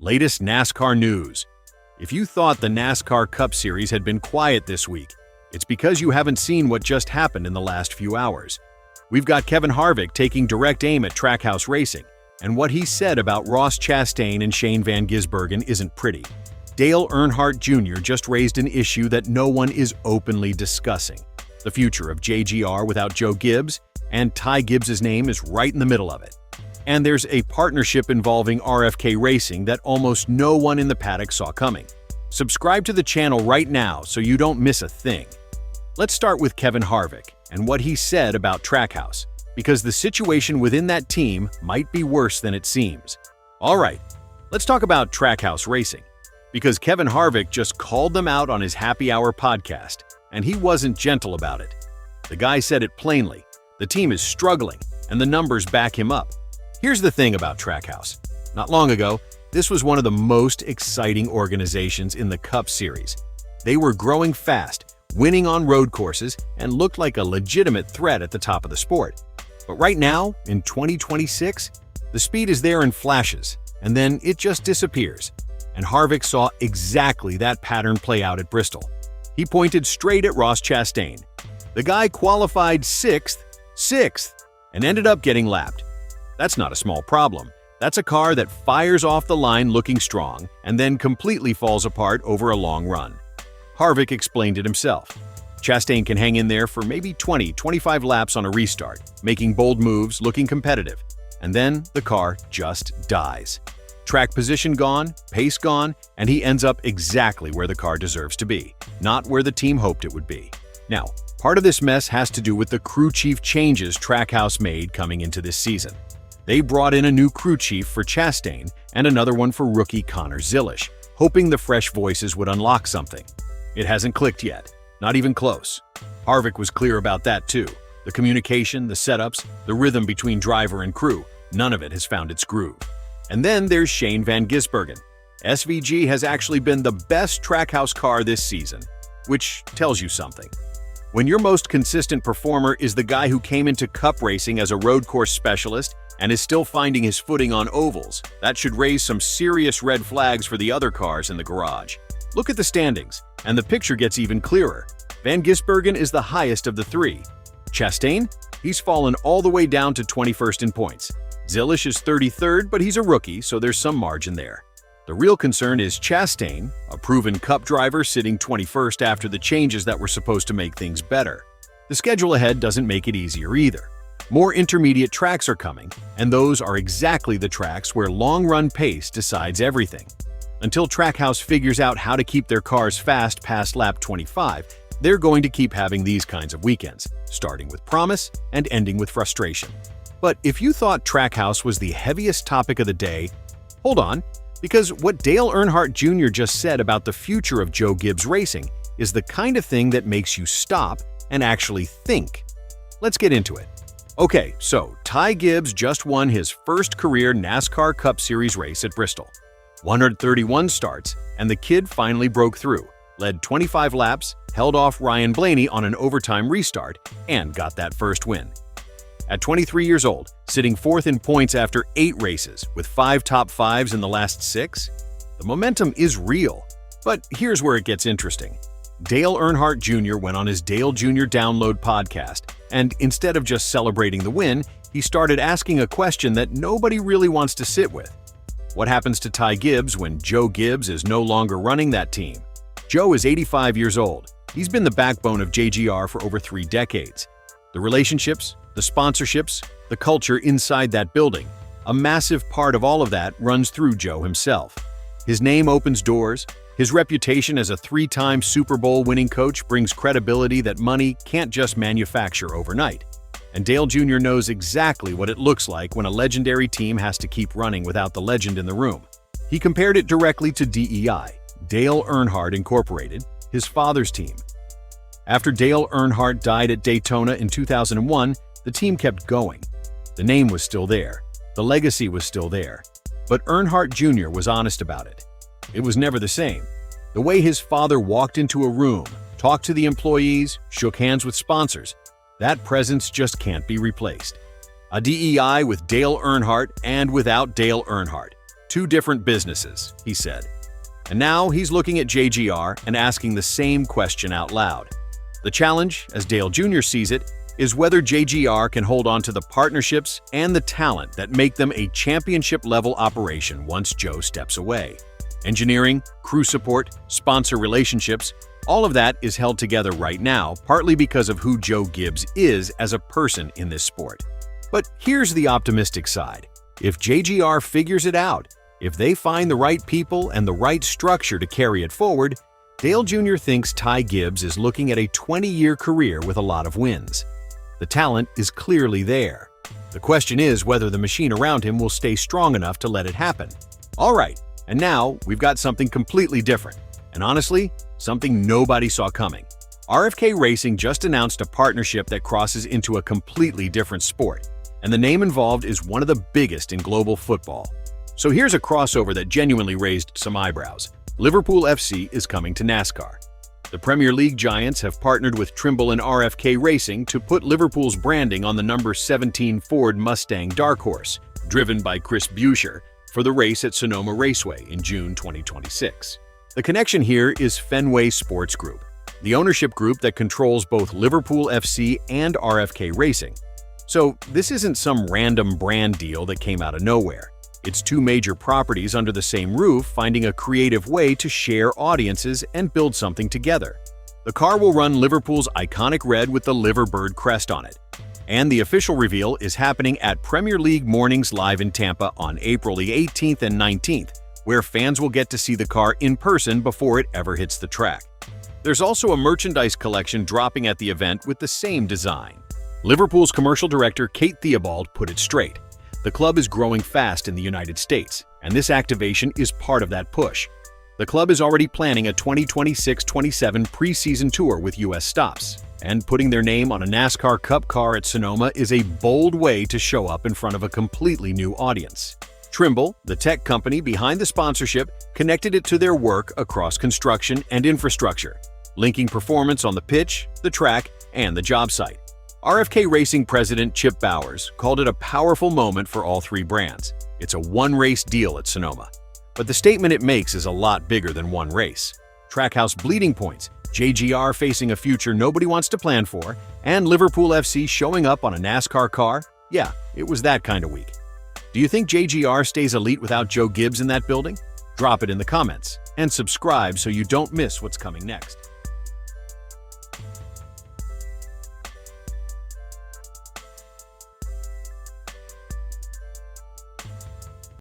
latest NASCAR news. If you thought the NASCAR Cup Series had been quiet this week, it's because you haven't seen what just happened in the last few hours. We've got Kevin Harvick taking direct aim at Trackhouse Racing, and what he said about Ross Chastain and Shane Van Gisbergen isn't pretty. Dale Earnhardt Jr. just raised an issue that no one is openly discussing: the future of JGR without Joe Gibbs, and Ty Gibbs's name is right in the middle of it. And there's a partnership involving RFK Racing that almost no one in the paddock saw coming. Subscribe to the channel right now so you don't miss a thing. Let's start with Kevin Harvick and what he said about Trackhouse, because the situation within that team might be worse than it seems. All right, let's talk about Trackhouse Racing, because Kevin Harvick just called them out on his Happy Hour podcast, and he wasn't gentle about it. The guy said it plainly: the team is struggling, and the numbers back him up. Here's the thing about Trackhouse. Not long ago, this was one of the most exciting organizations in the Cup Series. They were growing fast, winning on road courses, and looked like a legitimate threat at the top of the sport. But right now, in 2026, the speed is there in flashes, and then it just disappears. And Harvick saw exactly that pattern play out at Bristol. He pointed straight at Ross Chastain. The guy qualified sixth, and ended up getting lapped. That's not a small problem. That's a car that fires off the line looking strong and then completely falls apart over a long run. Harvick explained it himself. Chastain can hang in there for maybe 20-25 laps on a restart, making bold moves, looking competitive. And then the car just dies. Track position gone, pace gone, and he ends up exactly where the car deserves to be, not where the team hoped it would be. Now, part of this mess has to do with the crew chief changes Trackhouse made coming into this season. They brought in a new crew chief for Chastain and another one for rookie Connor Zilisch, hoping the fresh voices would unlock something. It hasn't clicked yet, not even close. Harvick was clear about that too. The communication, the setups, the rhythm between driver and crew, none of it has found its groove. And then there's Shane Van Gisbergen. SVG has actually been the best Trackhouse car this season, which tells you something. When your most consistent performer is the guy who came into Cup racing as a road course specialist and is still finding his footing on ovals, that should raise some serious red flags for the other cars in the garage. Look at the standings, and the picture gets even clearer. Van Gisbergen is the highest of the three. Chastain? He's fallen all the way down to 21st in points. Zilisch is 33rd, but he's a rookie, so there's some margin there. The real concern is Chastain, a proven Cup driver sitting 21st after the changes that were supposed to make things better. The schedule ahead doesn't make it easier either. More intermediate tracks are coming, and those are exactly the tracks where long-run pace decides everything. Until Trackhouse figures out how to keep their cars fast past lap 25, they're going to keep having these kinds of weekends, starting with promise and ending with frustration. But if you thought Trackhouse was the heaviest topic of the day, hold on, because what Dale Earnhardt Jr. just said about the future of Joe Gibbs Racing is the kind of thing that makes you stop and actually think. Let's get into it. Okay, so Ty Gibbs just won his first career NASCAR Cup Series race at Bristol. 131 starts, and the kid finally broke through, led 25 laps, held off Ryan Blaney on an overtime restart, and got that first win. At 23 years old, sitting fourth in points after 8 races, with 5 top 5s in the last 6, the momentum is real. But here's where it gets interesting. Dale Earnhardt Jr. went on his Dale Jr. Download podcast, and instead of just celebrating the win, he started asking a question that nobody really wants to sit with. What happens to Ty Gibbs when Joe Gibbs is no longer running that team? Joe is 85 years old. He's been the backbone of JGR for over 3 decades. The relationships, the sponsorships, the culture inside that building, a massive part of all of that runs through Joe himself. His name opens doors. His reputation as a 3-time Super Bowl winning coach brings credibility that money can't just manufacture overnight. And Dale Jr. knows exactly what it looks like when a legendary team has to keep running without the legend in the room. He compared it directly to DEI, Dale Earnhardt Incorporated, his father's team. After Dale Earnhardt died at Daytona in 2001, the team kept going. The name was still there. The legacy was still there. But Earnhardt Jr. was honest about it. It was never the same. The way his father walked into a room, talked to the employees, shook hands with sponsors, that presence just can't be replaced. A DEI with Dale Earnhardt and without Dale Earnhardt. two different businesses," he said. And now he's looking at JGR and asking the same question out loud. The challenge, as Dale Jr. sees it, is whether JGR can hold on to the partnerships and the talent that make them a championship-level operation once Joe steps away. Engineering, crew support, sponsor relationships, all of that is held together right now, partly because of who Joe Gibbs is as a person in this sport. But here's the optimistic side. If JGR figures it out, if they find the right people and the right structure to carry it forward, Dale Jr. thinks Ty Gibbs is looking at a 20-year career with a lot of wins. The talent is clearly there. The question is whether the machine around him will stay strong enough to let it happen. All right, and now we've got something completely different. And honestly, something nobody saw coming. RFK Racing just announced a partnership that crosses into a completely different sport, and the name involved is one of the biggest in global football. So here's a crossover that genuinely raised some eyebrows. Liverpool FC is coming to NASCAR. The Premier League giants have partnered with Trimble and RFK Racing to put Liverpool's branding on the number 17 Ford Mustang Dark Horse, driven by Chris Buescher, for the race at Sonoma Raceway in June 2026. The connection here is Fenway Sports Group, the ownership group that controls both Liverpool FC and RFK Racing. So this isn't some random brand deal that came out of nowhere. It's two major properties under the same roof finding a creative way to share audiences and build something together. The car will run Liverpool's iconic red with the Liverbird crest on it. And the official reveal is happening at Premier League Mornings Live in Tampa on April the 18th and 19th, where fans will get to see the car in person before it ever hits the track. There's also a merchandise collection dropping at the event with the same design. Liverpool's commercial director Kate Theobald put it straight. The club is growing fast in the United States, and this activation is part of that push. The club is already planning a 2026-27 preseason tour with U.S. stops, and putting their name on a NASCAR Cup car at Sonoma is a bold way to show up in front of a completely new audience. Trimble, the tech company behind the sponsorship, connected it to their work across construction and infrastructure, linking performance on the pitch, the track, and the job site. RFK Racing president Chip Bowers called it a powerful moment for all three brands. It's a one-race deal at Sonoma. But the statement it makes is a lot bigger than one race. Trackhouse bleeding points, JGR facing a future nobody wants to plan for, and Liverpool FC showing up on a NASCAR car? Yeah, it was that kind of week. Do you think JGR stays elite without Joe Gibbs in that building? Drop it in the comments, and subscribe so you don't miss what's coming next.